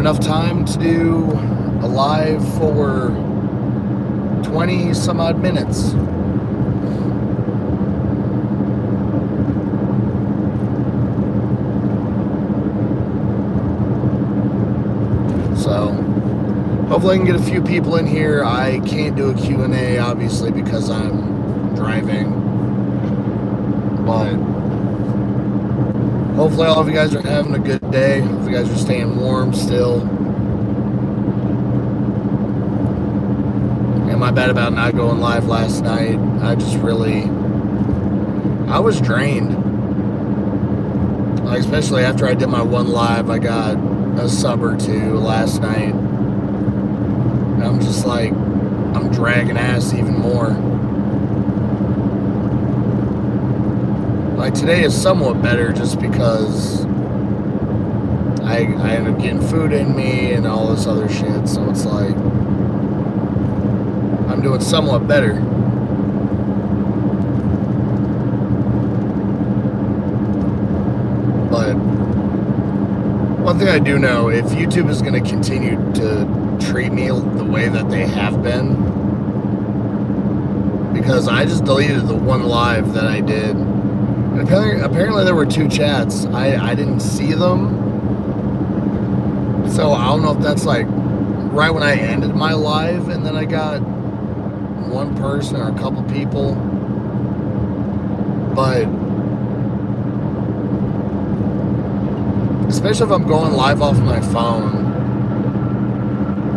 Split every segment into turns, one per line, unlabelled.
enough time to do a live for 20 some odd minutes. So hopefully I can get a few people in here. I can't do a Q&A obviously because I'm driving, but hopefully all of you guys are having a good day. Hopefully you guys are staying warm still. And my bad about not going live last night. I was drained. Like, especially after I did my one live, I got a sub or two last night. And I'm just like, I'm dragging ass even more. Like, today is somewhat better just because I end up getting food in me and all this other shit. So it's like, I'm doing somewhat better. But one thing I do know, if YouTube is going to continue to treat me the way that they have been, because I just deleted the one live that I did. And apparently there were two chats. I didn't see them. So I don't know if that's like right when I ended my live and then I got one person or a couple people. But especially if I'm going live off my phone,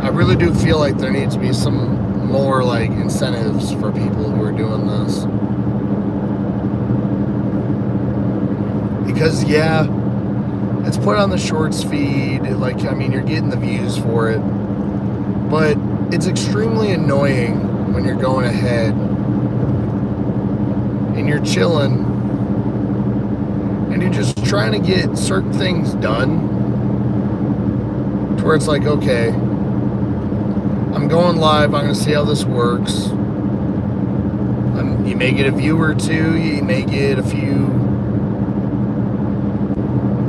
I really do feel like there needs to be some more like incentives for people who are doing this. Because yeah, it's put on the shorts feed, like, I mean, you're getting the views for it, but it's extremely annoying when you're going ahead and you're chilling and you're just trying to get certain things done to where it's like, okay, I'm going live, I'm going to see how this works. You may get a view or two, you may get a few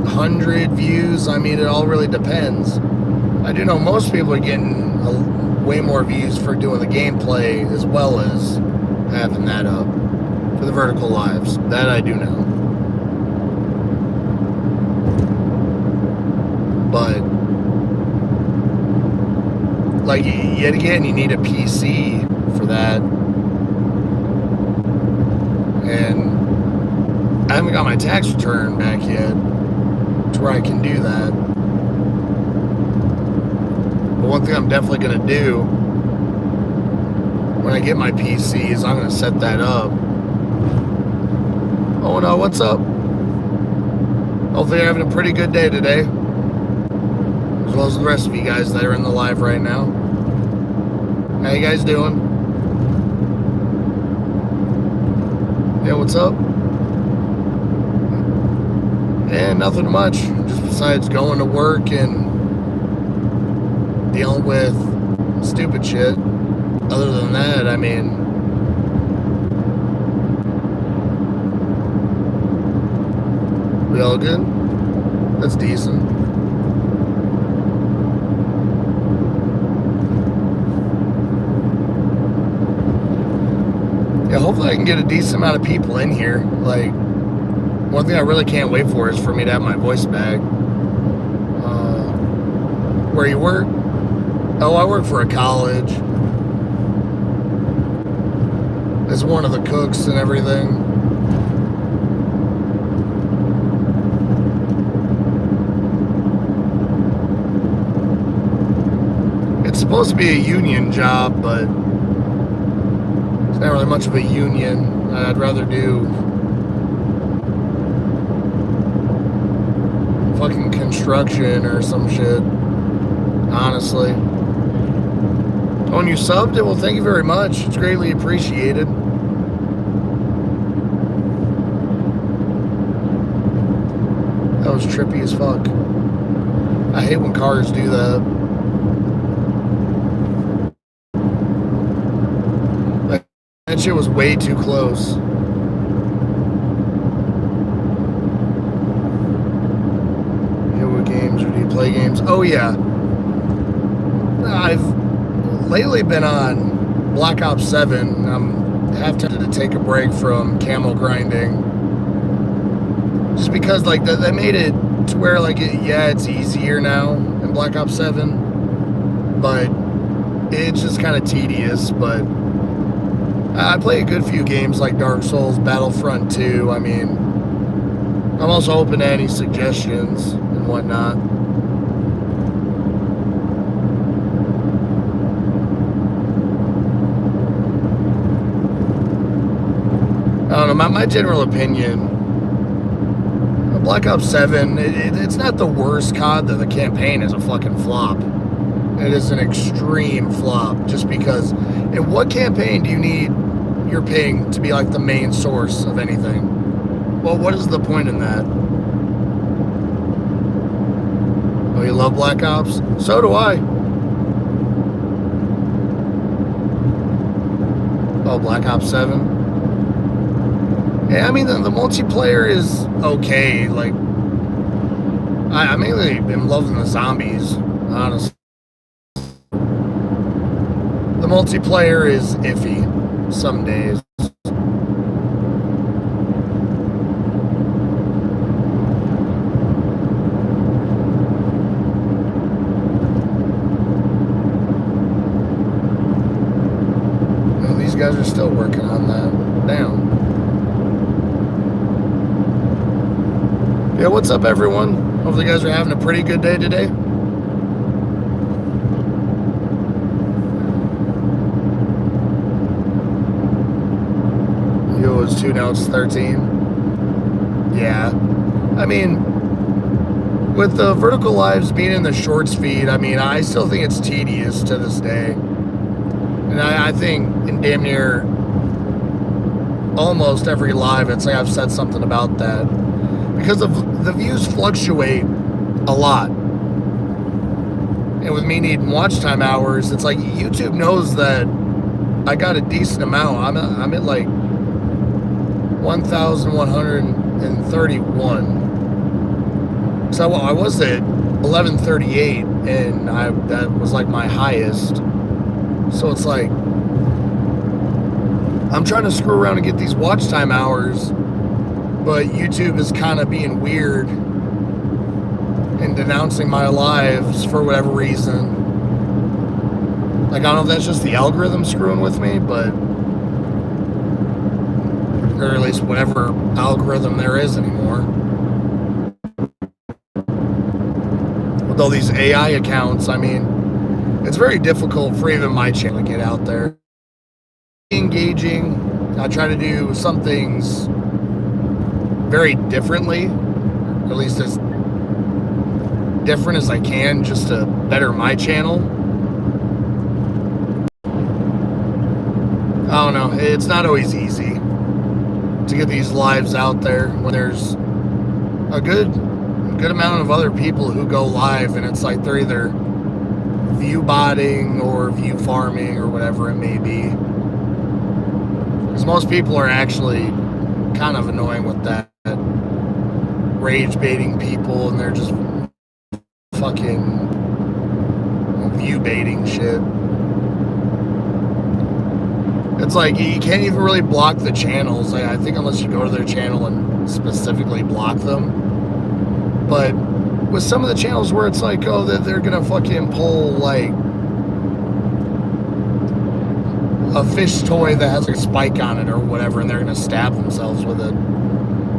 100 views. I mean, it all really depends. I do know most people are getting way more views for doing the gameplay as well as having that up for the vertical lives. That I do know. But like, yet again, you need a PC for that. And I haven't got my tax return back yet to where I can do that. But one thing I'm definitely going to do when I get my PC is I'm going to set that up. Oh no, what's up? Hopefully you're having a pretty good day today, as well as the rest of you guys that are in the live right now. How you guys doing? Yeah, what's up? And nothing much, just besides going to work and dealing with stupid shit. Other than that, I mean, we all good? That's decent. Yeah, hopefully I can get a decent amount of people in here. Like, one thing I really can't wait for is for me to have my voice back. Where you work? Oh, I work for a college. As one of the cooks and everything. It's supposed to be a union job, but it's not really much of a union. I'd rather do fucking construction or some shit, honestly. Oh, and you subbed it? Well, thank you very much. It's greatly appreciated. That was trippy as fuck. I hate when cars do that. Like, that shit was way too close. Yeah, what games, or do you play games? Oh yeah. I've lately been on Black Ops 7. I'm half tempted to take a break from camo grinding. Just because, like, they made it to where, like, it's easier now in Black Ops 7. But it's just kind of tedious. But I play a good few games like Dark Souls, Battlefront 2. I mean, I'm also open to any suggestions and whatnot. I don't know, my general opinion, Black Ops 7, it's not the worst COD. The campaign is a fucking flop. It is an extreme flop, just because in what campaign do you need your ping to be like the main source of anything? Well, what is the point in that? Oh, you love Black Ops? So do I. Oh, Black Ops 7? Yeah, I mean, the multiplayer is okay. Like, I mainly am loving the zombies, honestly. The multiplayer is iffy some days. Well, these guys are still working on that. Damn. Yeah, what's up, everyone? Hopefully you guys are having a pretty good day today. It was 2, now it's 13. Yeah. I mean, with the vertical lives being in the shorts feed, I mean, I still think it's tedious to this day. And I think in damn near almost every live, it's like I've said something about that. Because the views fluctuate a lot. And with me needing watch time hours, it's like YouTube knows that I got a decent amount. I'm at like 1,131. So I was at 1,138, and that was like my highest. So it's like I'm trying to screw around and get these watch time hours, but YouTube is kind of being weird and denouncing my lives for whatever reason. Like, I don't know if that's just the algorithm screwing with me, but, or at least whatever algorithm there is anymore. With all these AI accounts, I mean, it's very difficult for even my channel to get out there. Engaging, I try to do some things very differently, or at least as different as I can, just to better my channel. I don't know, it's not always easy to get these lives out there when there's a good amount of other people who go live, and it's like they're either view botting or view farming or whatever it may be. Because most people are actually kind of annoying with that rage baiting people, and they're just fucking view baiting shit. It's like you can't even really block the channels. I think unless you go to their channel and specifically block them. But with some of the channels where it's like, oh, they're gonna fucking pull like a fish toy that has a spike on it or whatever, and they're gonna stab themselves with it.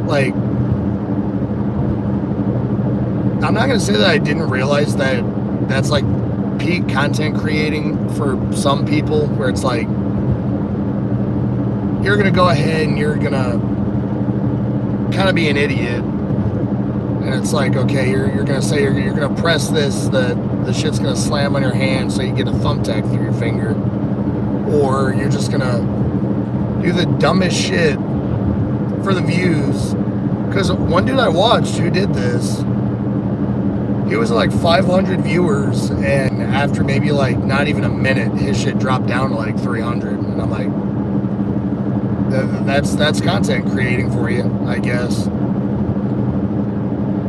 Like, I'm not gonna say that I didn't realize that that's like peak content creating for some people, where it's like you're gonna go ahead and you're gonna kind of be an idiot, and it's like, okay, you're gonna say you're gonna press this, the shit's gonna slam on your hand so you get a thumbtack through your finger, or you're just gonna do the dumbest shit for the views. Because one dude I watched who did this, he was like 500 viewers, and after maybe like not even a minute, his shit dropped down to like 300, and I'm like, that's content creating for you, I guess.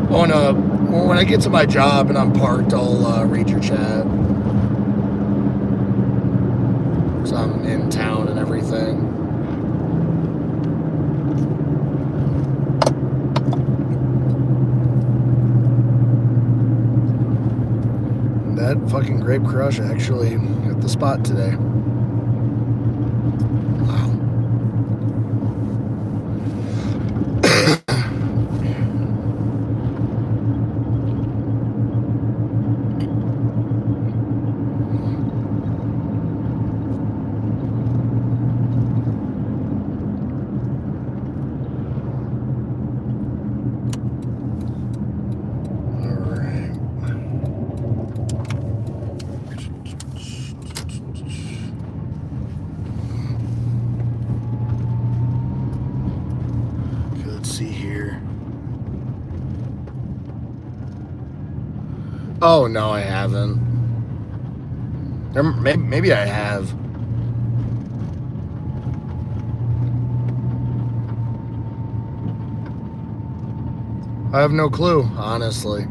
Oh, and when I get to my job and I'm parked, I'll read your chat. that fucking Grape Crush actually hit the spot today. Wow. Oh, no, I haven't. Or maybe I have. I have no clue, honestly.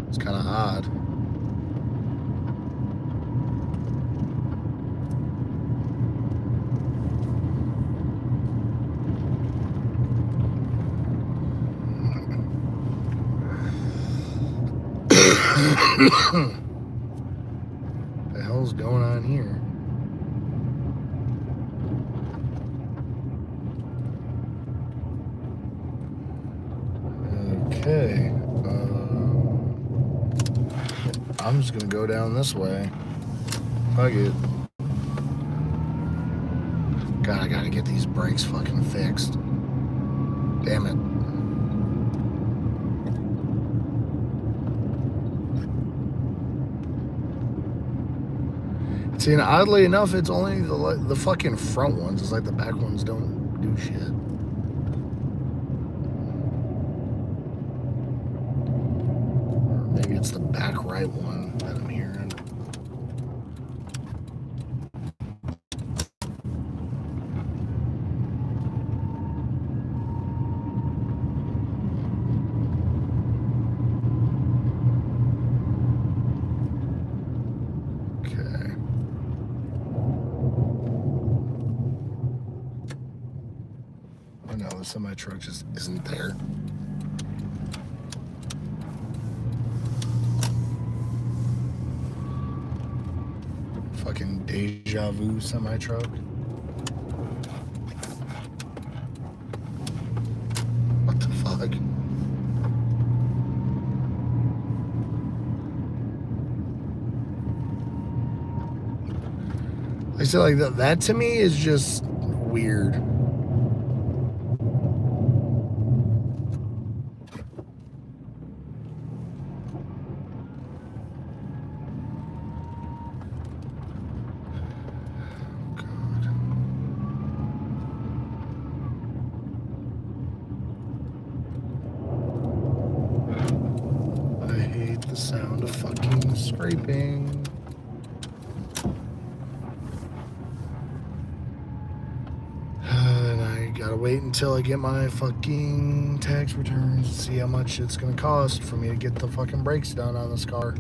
It's kind of odd. What the hell's going on here? Okay. I'm just gonna go down this way. Fuck it. God, I gotta get these brakes fucking fixed. Damn it. See, and oddly enough, it's only the fucking front ones. It's like the back ones don't do shit. Or maybe it's the back right one that I'm hearing. The semi truck just isn't there. Fucking deja vu semi truck. What the fuck? I said, like, that to me is just weird. Sound of fucking scraping. And I gotta wait until I get my fucking tax returns to see how much it's gonna cost for me to get the fucking brakes done on this car.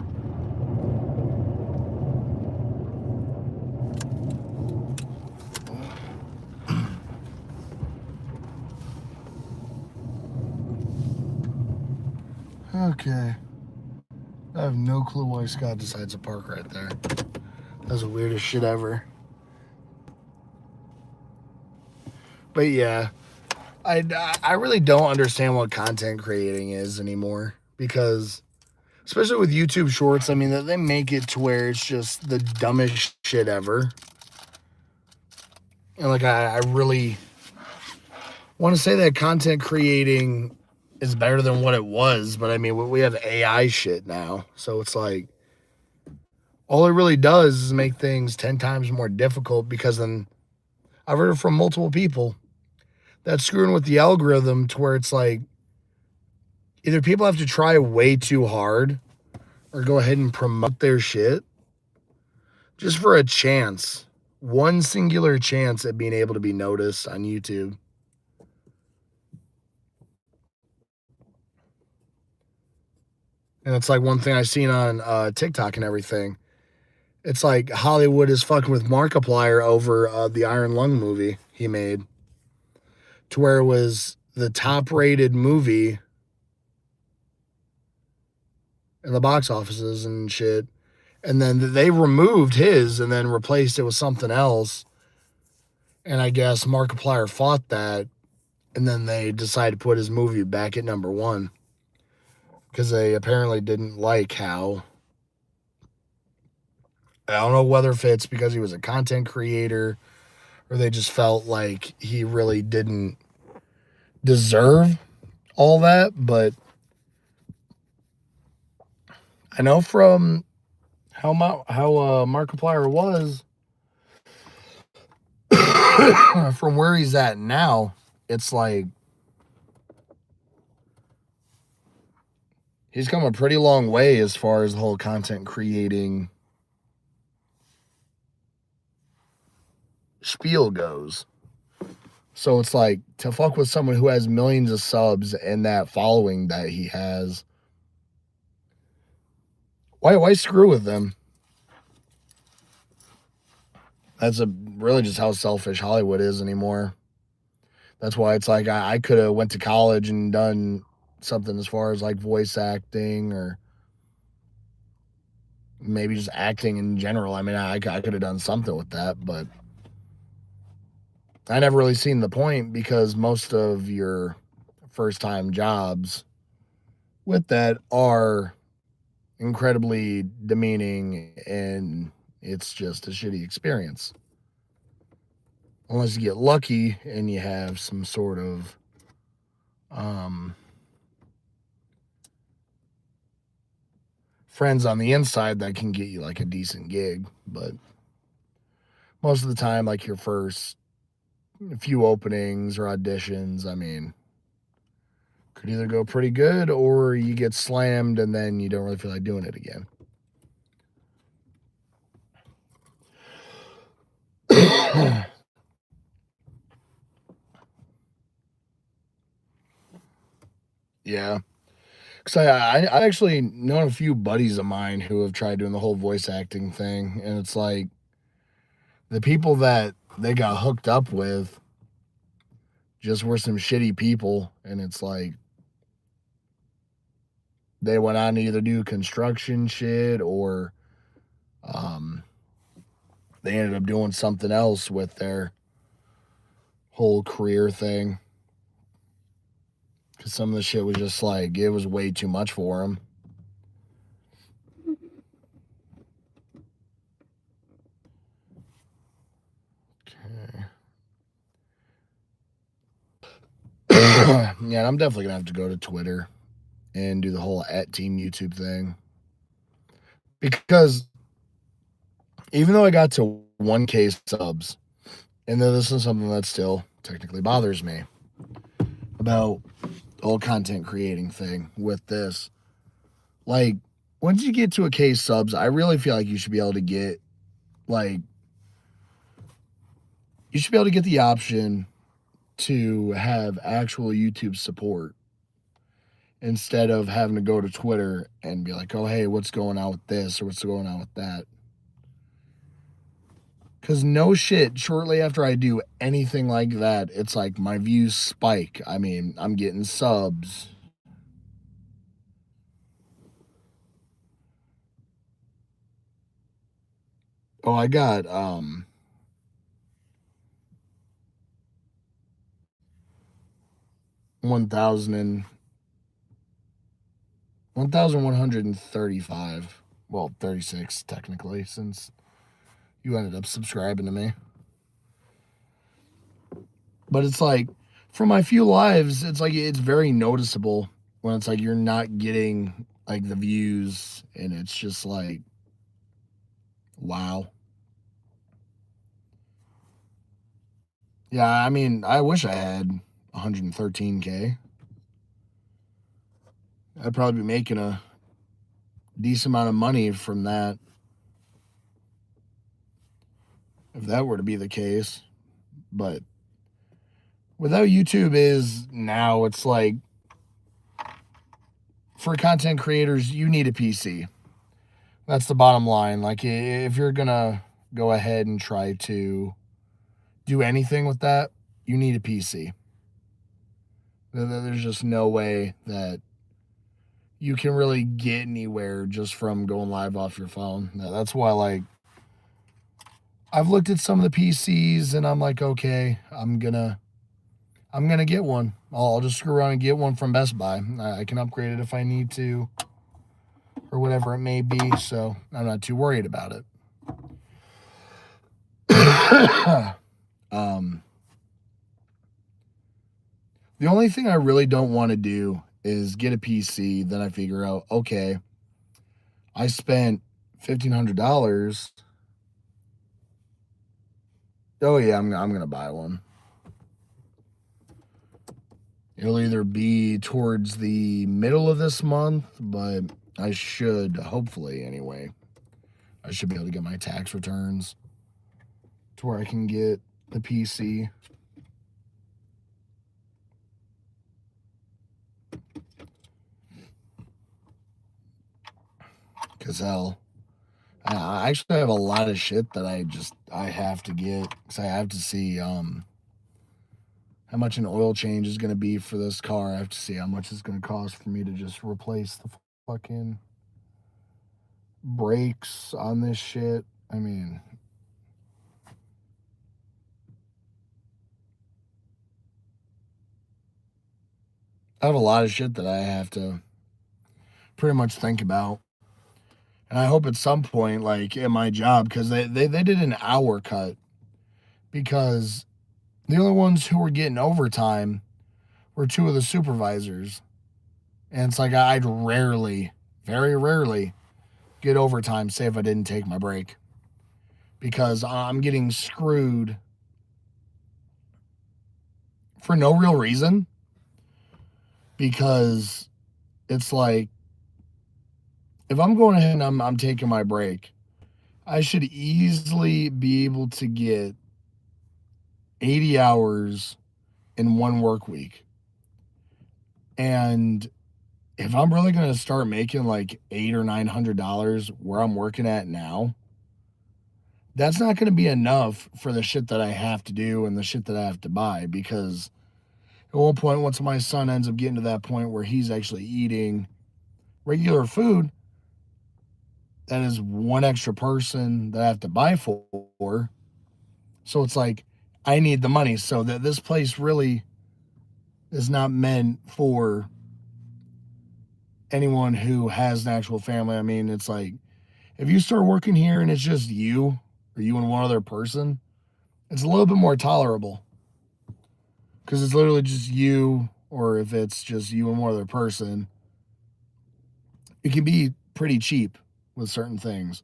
Okay. I have no clue why Scott decides to park right there. That's the weirdest shit ever. But yeah, I really don't understand what content creating is anymore, because especially with YouTube Shorts, I mean, they make it to where it's just the dumbest shit ever. And like, I really want to say that content creating is better than what it was, but I mean, we have AI shit now, so it's like, all it really does is make things 10 times more difficult, because then I've heard it from multiple people that's screwing with the algorithm to where it's like, either people have to try way too hard or go ahead and promote their shit just for a chance, one singular chance at being able to be noticed on YouTube. And it's like one thing I've seen on TikTok and everything. It's like Hollywood is fucking with Markiplier over the Iron Lung movie he made, to where it was the top-rated movie in the box offices and shit. And then they removed his and then replaced it with something else. And I guess Markiplier fought that, and then they decided to put his movie back at number one because they apparently didn't like how. I don't know whether if it's because he was a content creator or they just felt like he really didn't deserve all that. But I know from how Markiplier was from where he's at now, it's like he's come a pretty long way as far as the whole content creating spiel goes. So it's like to fuck with someone who has millions of subs and that following that he has. Why screw with them? That's really just how selfish Hollywood is anymore. That's why it's like I could have went to college and done something as far as like voice acting or maybe just acting in general. I mean, I could have done something with that, but I never really seen the point because most of your first time jobs with that are incredibly demeaning and it's just a shitty experience. Unless you get lucky and you have some sort of friends on the inside that can get you like a decent gig. But most of the time, like your first few openings or auditions, I mean, could either go pretty good or you get slammed and then you don't really feel like doing it again. Yeah. Because I actually know a few buddies of mine who have tried doing the whole voice acting thing. And it's like the people that they got hooked up with just were some shitty people. And it's like they went on to either do construction shit or um, they ended up doing something else with their whole career thing. Because some of the shit was just like, it was way too much for them. Okay. Yeah, I'm definitely going to have to go to Twitter and do the whole at Team YouTube thing. Because even though I got to 1K subs, and then this is something that still technically bothers me about the whole content creating thing with this. Like, once you get to a K subs, I really feel like you should be able to get, like, you should be able to get the option to have actual YouTube support instead of having to go to Twitter and be like, oh, hey, what's going on with this or what's going on with that. Because no shit, shortly after I do anything like that, it's like my views spike. I mean, I'm getting subs. Oh, I got 1,000 and 1,135. Well, 36 technically, since you ended up subscribing to me. But it's like for my few lives, it's like it's very noticeable when it's like you're not getting like the views and it's just like wow. Yeah, I mean, I wish I had 113K. I'd probably be making a decent amount of money from that if that were to be the case. But without YouTube is now it's like for content creators, you need a PC. That's the bottom line. Like if you're gonna go ahead and try to do anything with that, you need a PC. There's just no way that you can really get anywhere just from going live off your phone. That's why, like, I've looked at some of the PCs and I'm like, okay, I'm gonna get one. I'll just screw around and get one from Best Buy. I can upgrade it if I need to, or whatever it may be. So I'm not too worried about it. The only thing I really don't want to do is get a PC. Then I figure out, okay, I spent $1,500. Oh yeah, I'm gonna buy one. It'll either be towards the middle of this month, but I should, hopefully anyway, I should be able to get my tax returns to where I can get the PC. Because hell, I actually have a lot of shit that I have to get because I have to see how much an oil change is going to be for this car. I have to see how much it's going to cost for me to just replace the fucking brakes on this shit. I mean, I have a lot of shit that I have to pretty much think about. And I hope at some point, like in my job, because they did an hour cut because the only ones who were getting overtime were two of the supervisors. And it's like I'd rarely, very rarely, get overtime, say if I didn't take my break. Because I'm getting screwed for no real reason. Because it's like, if I'm going ahead and I'm taking my break, I should easily be able to get 80 hours in one work week. And if I'm really going to start making like $800 or $900 where I'm working at now, that's not going to be enough for the shit that I have to do and the shit that I have to buy. Because at one point, once my son ends up getting to that point where he's actually eating regular food, that is one extra person that I have to buy for. So it's like, I need the money. So that this place really is not meant for anyone who has an actual family. I mean, it's like, if you start working here and it's just you or you and one other person, it's a little bit more tolerable because it's literally just you, or if it's just you and one other person, it can be pretty cheap with certain things.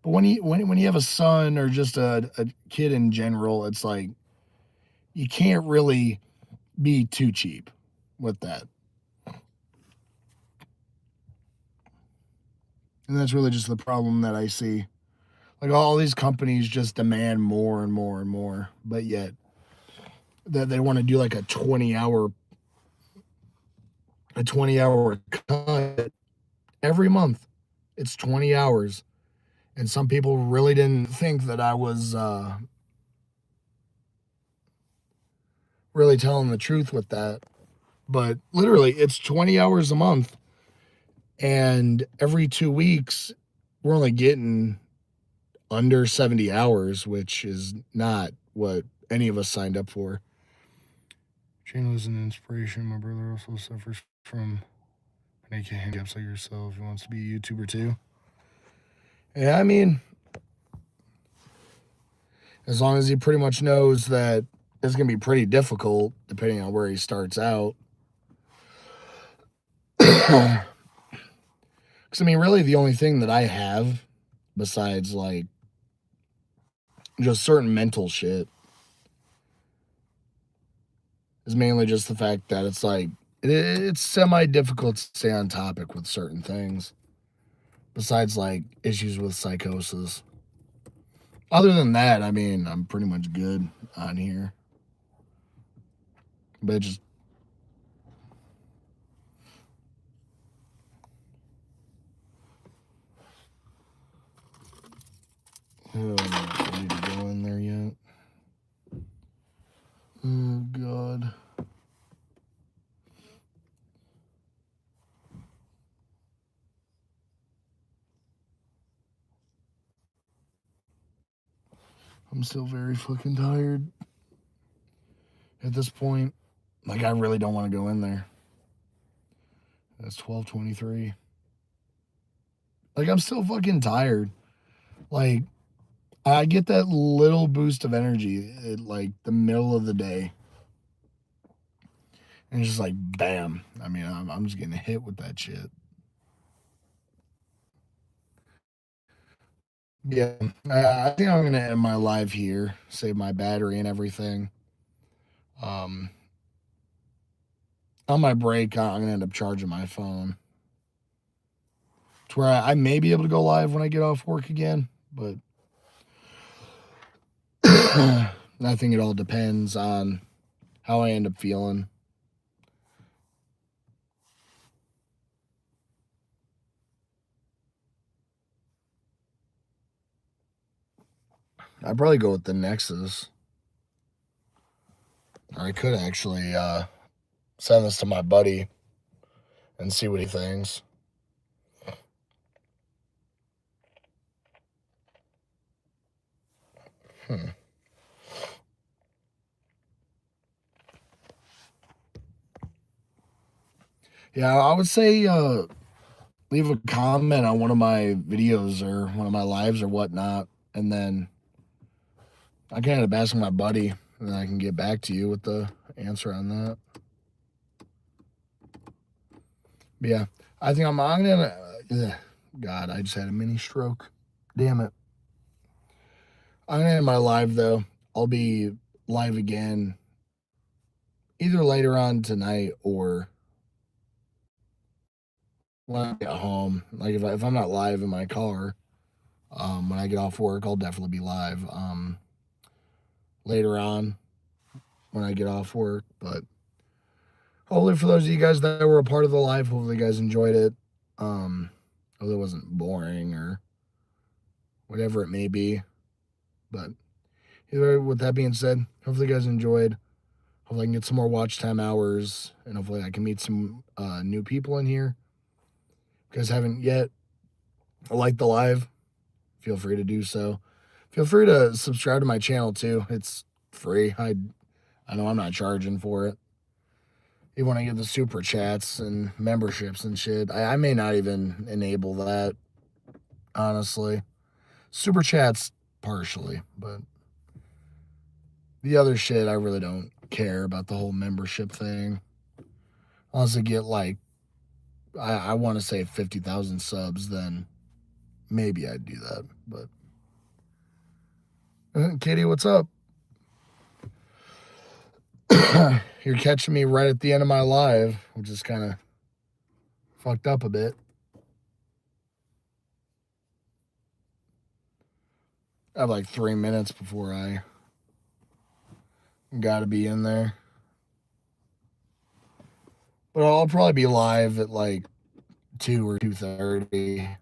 But when you have a son or just a kid in general, it's like you can't really be too cheap with that. And that's really just the problem that I see. Like all these companies just demand more and more and more, but yet that they want to do like a 20 hour cut every month. It's 20 hours. And some people really didn't think that I was really telling the truth with that. But literally, it's 20 hours a month. And every 2 weeks, we're only getting under 70 hours, which is not what any of us signed up for. Channel is an inspiration. My brother also suffers from naked handicaps like yourself. He wants to be a YouTuber too. Yeah, I mean, as long as he pretty much knows that it's going to be pretty difficult depending on where he starts out. Because, I mean, really, the only thing that I have besides like just certain mental shit is mainly just the fact that it's like it's semi difficult to stay on topic with certain things besides like issues with psychosis. Other than that, I mean, I'm pretty much good on here. But it just oh, I'm ready to go in there yet. Oh God. I'm still very fucking tired at this point. Like, I really don't want to go in there. That's 12:23. Like, I'm still fucking tired. Like, I get that little boost of energy at, like, the middle of the day. And it's just like, bam. I mean, I'm just getting hit with that shit. Yeah, I think I'm going to end my live here, save my battery and everything. On my break, I'm going to end up charging my phone. To where I may be able to go live when I get off work again, but I think it all depends on how I end up feeling. I'd probably go with the Nexus. Or I could actually send this to my buddy and see what he thinks. Yeah, I would say leave a comment on one of my videos or one of my lives or whatnot, and then I can end up asking my buddy, and then I can get back to you with the answer on that. But yeah, I think I'm gonna. God, I just had a mini stroke. Damn it. I'm gonna end my live though. I'll be live again either later on tonight or when I get home. Like if I'm not live in my car, when I get off work, I'll definitely be live. Later on when I get off work, but hopefully for those of you guys that were a part of the live, hopefully you guys enjoyed it. Although it wasn't boring or whatever it may be, but either with that being said, hopefully you guys enjoyed. Hopefully I can get some more watch time hours, and hopefully I can meet some new people in here. If you guys haven't yet liked the live, feel free to do so. Feel free to subscribe to my channel too. It's free. I know I'm not charging for it. Even when I get the super chats and memberships and shit, I may not even enable that, honestly. Super chats partially, but the other shit, I really don't care about the whole membership thing. Unless I get like, I want to say 50,000 subs, then maybe I'd do that. But Katie, what's up? You're catching me right at the end of my live, which is kind of fucked up a bit. I have like 3 minutes before I got to be in there. But I'll probably be live at like 2 or 2:30.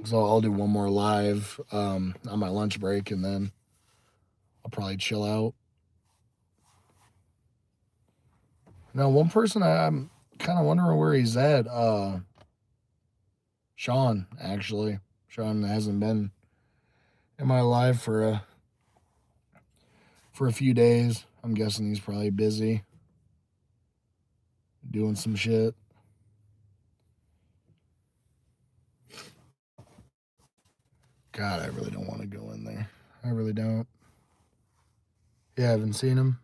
So I'll do one more live on my lunch break, and then I'll probably chill out. Now, one person I'm kind of wondering where he's at. Sean, actually. Sean hasn't been in my live for a few days. I'm guessing he's probably busy doing some shit. God, I really don't want to go in there. I really don't. Yeah, I haven't seen him.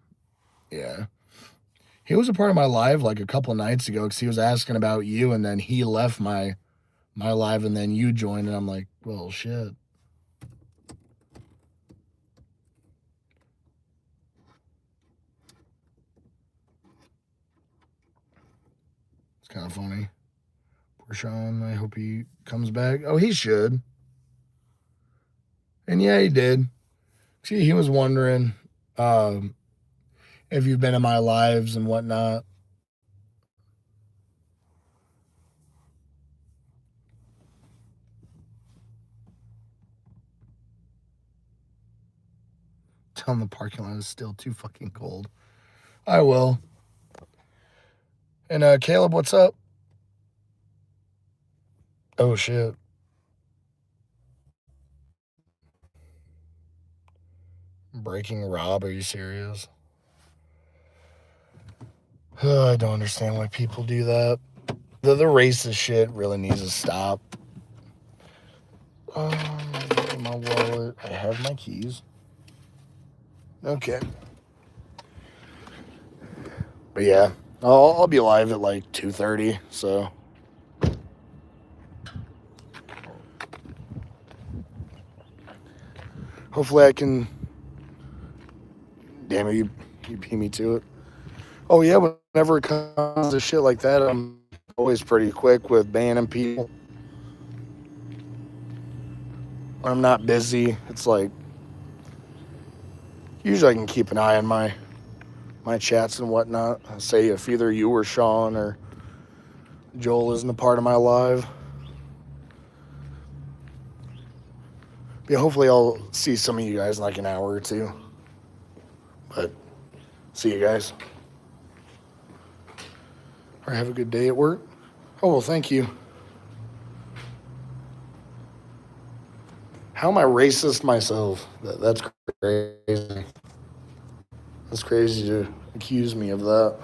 Yeah. He was a part of my live like a couple nights ago because he was asking about you, and then he left my live, and then you joined, and I'm like, well, shit. It's kind of funny. Poor Sean. I hope he comes back. Oh, he should. And yeah, he did. See, he was wondering if you've been in my lives and whatnot. Tell him the parking lot is still too fucking cold. I will. And Caleb, what's up? Oh shit. Breaking Rob, are you serious? I don't understand why people do that. The racist shit really needs to stop. My wallet. I have my keys. Okay. But yeah, I'll be live at like 2:30. So hopefully I can. Damn it, you beat me to it. Oh yeah, whenever it comes to shit like that, I'm always pretty quick with banning people. When I'm not busy, it's like usually I can keep an eye on my chats and whatnot. Say if either you or Sean or Joel isn't a part of my live. Yeah, hopefully I'll see some of you guys in like an hour or two. But see you guys. Or have a good day at work. Oh, well, thank you. How am I racist myself? That's crazy. That's crazy to accuse me of that.